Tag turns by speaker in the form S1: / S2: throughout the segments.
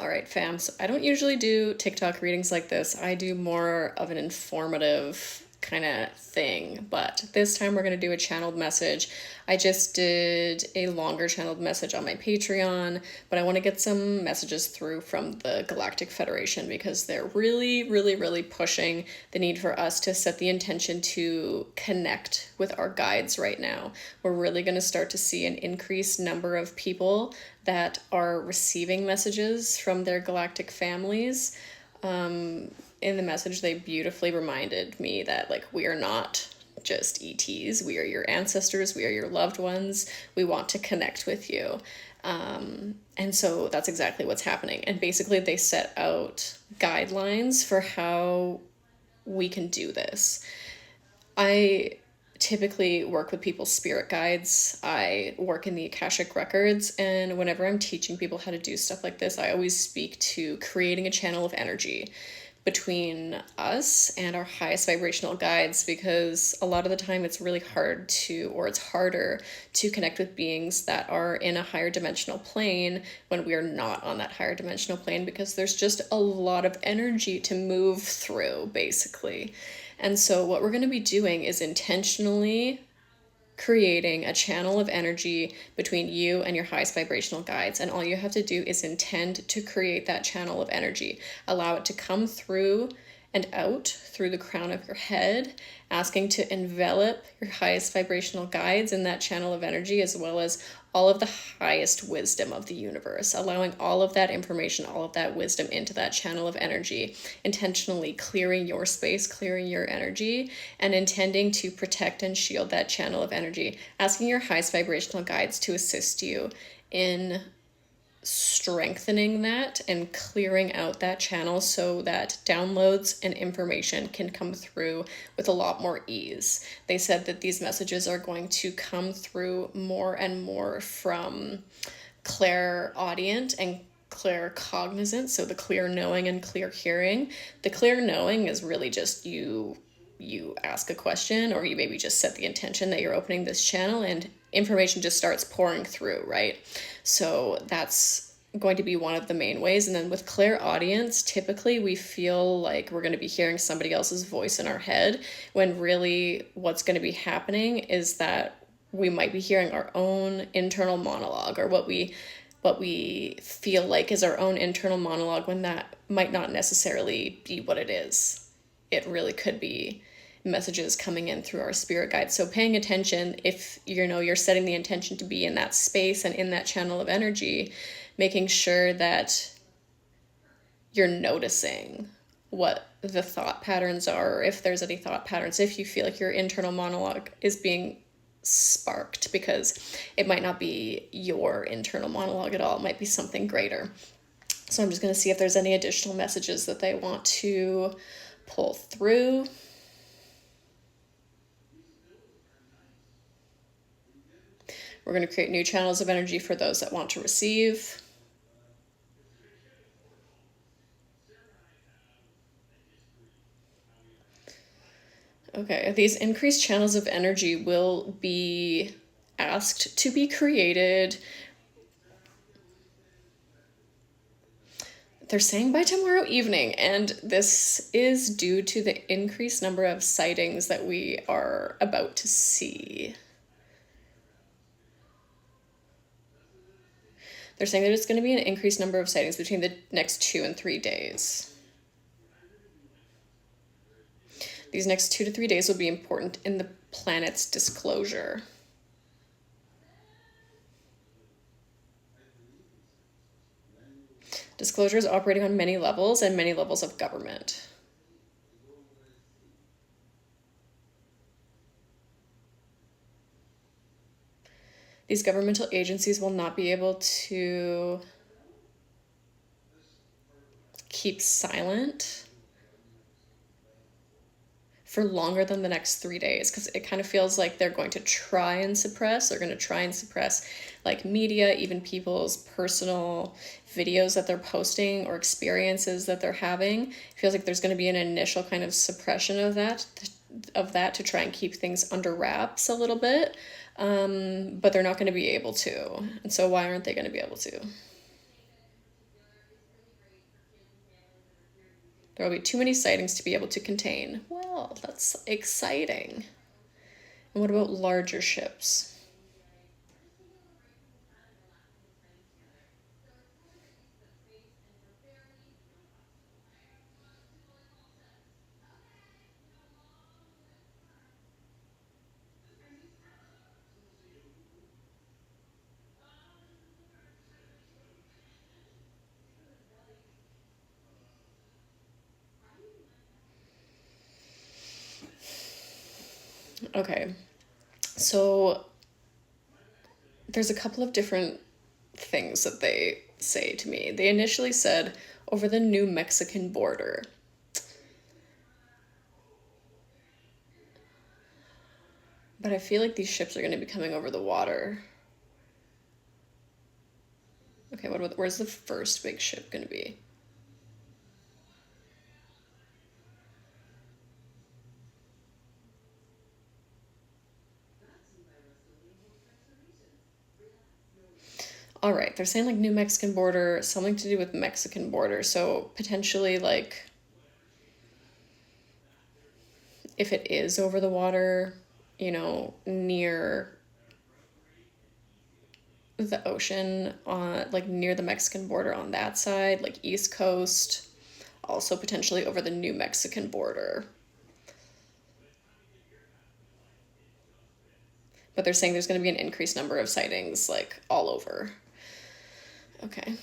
S1: All right, fam. So I don't usually do TikTok readings like this. I do more of an informative kind of thing, but this time we're going to do a channeled message. I just did a longer channeled message on my Patreon, but I want to get some messages through from the Galactic Federation because they're really pushing the need for us to set the intention to connect with our guides right now. We're really going to start to see an increased number of people that are receiving messages from their galactic families. In the message, they beautifully reminded me that, like, we are not just ETs, we are your ancestors, we are your loved ones, we want to connect with you. And so that's exactly what's happening. And basically, they set out guidelines for how we can do this. I typically work with people's spirit guides. I work in the Akashic Records, and whenever I'm teaching people how to do stuff like this, I always speak to creating a channel of energy between us and our highest vibrational guides, because a lot of the time it's really hard to, or it's harder to connect with beings that are in a higher dimensional plane when we are not on that higher dimensional plane, because there's just a lot of energy to move through, basically. And so what we're going to be doing is intentionally creating a channel of energy between you and your highest vibrational guides. And all you have to do is intend to create that channel of energy. Allow it to come through and out through the crown of your head, asking to envelop your highest vibrational guides in that channel of energy, as well as all of the highest wisdom of the universe, allowing all of that information, all of that wisdom into that channel of energy, intentionally clearing your space, clearing your energy, and intending to protect and shield that channel of energy, asking your highest vibrational guides to assist you in strengthening that and clearing out that channel so that downloads and information can come through with a lot more ease. They said that these messages are going to come through more and more from clairaudient and claircognizant, so the clear knowing and clear hearing. The clear knowing is really just you ask a question, or you maybe just set the intention that you're opening this channel and information just starts pouring through, right? So that's going to be one of the main ways. And then with clairaudience, typically we feel like we're going to be hearing somebody else's voice in our head, when really what's going to be happening is that we might be hearing our own internal monologue, or what we feel like is our own internal monologue, when that might not necessarily be what it is. It really could be messages coming in through our spirit guides. So paying attention, if you're setting the intention to be in that space and in that channel of energy, making sure that you're noticing what the thought patterns are, or if there's any thought patterns, if you feel like your internal monologue is being sparked, because it might not be your internal monologue at all, it might be something greater. So I'm just going to see if there's any additional messages that they want to pull through. We're going to create new channels of energy for those that want to receive. Okay, these increased channels of energy will be asked to be created. They're saying by tomorrow evening, and this is due to the increased number of sightings that we are about to see. They're saying that it's going to be an increased number of sightings between the next 2 and 3 days. These next 2 to 3 days will be important in the planet's disclosure. Disclosure is operating on many levels and many levels of government. These governmental agencies will not be able to keep silent for longer than the next 3 days, because it kind of feels like they're going to try and suppress, like media, even people's personal videos that they're posting or experiences that they're having. It feels like there's going to be an initial kind of suppression of that to try and keep things under wraps a little bit. But they're not going to be able to. And so why aren't they going to be able to? There will be too many sightings to be able to contain. Well, that's exciting. And what about larger ships? Okay, so there's a couple of different things that they say to me. They initially said over the new Mexican border. But I feel like these ships are going to be coming over the water. Okay, where's the first big ship going to be? All right, they're saying like new Mexican border, something to do with Mexican border. So potentially like if it is over the water, near the ocean, on like near the Mexican border on that side, like East Coast, also potentially over the new Mexican border. But they're saying there's going to be an increased number of sightings like all over. Okay.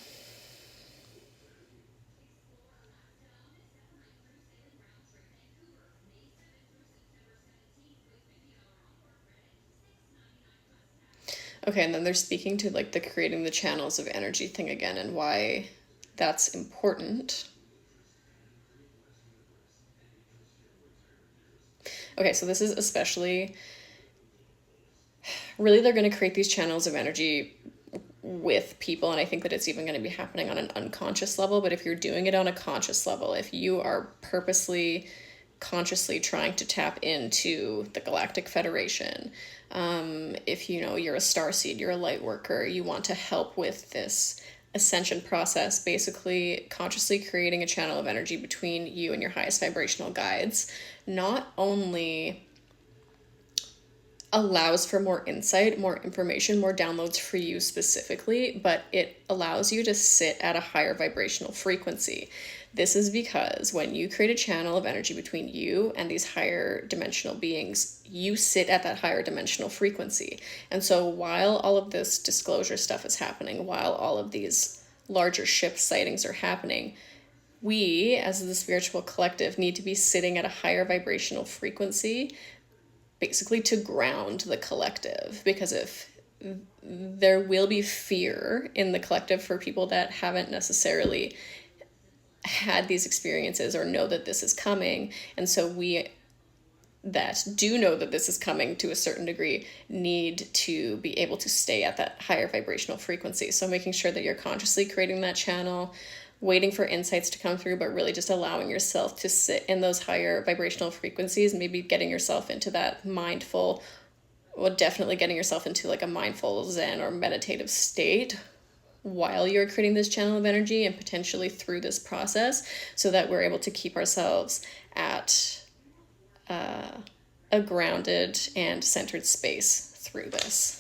S1: Okay, and then they're speaking to like the creating the channels of energy thing again and why that's important. Okay, so this is especially really they're going to create these channels of energy with people, and I think that it's even going to be happening on an unconscious level. But if you're doing it on a conscious level, if you are purposely consciously trying to tap into the Galactic Federation, if you're a star seed, you're a light worker, you want to help with this ascension process, basically consciously creating a channel of energy between you and your highest vibrational guides, not only allows for more insight, more information, more downloads for you specifically, but it allows you to sit at a higher vibrational frequency. This is because when you create a channel of energy between you and these higher dimensional beings, you sit at that higher dimensional frequency. And so while all of this disclosure stuff is happening, while all of these larger ship sightings are happening, we, as the spiritual collective, need to be sitting at a higher vibrational frequency, basically to ground the collective. Because if there will be fear in the collective for people that haven't necessarily had these experiences or know that this is coming. And so we that do know that this is coming to a certain degree need to be able to stay at that higher vibrational frequency. So making sure that you're consciously creating that channel, waiting for insights to come through, but really just allowing yourself to sit in those higher vibrational frequencies, maybe getting yourself into that mindful, well, definitely getting yourself into like a mindful Zen or meditative state while you're creating this channel of energy and potentially through this process, so that we're able to keep ourselves at a grounded and centered space through this.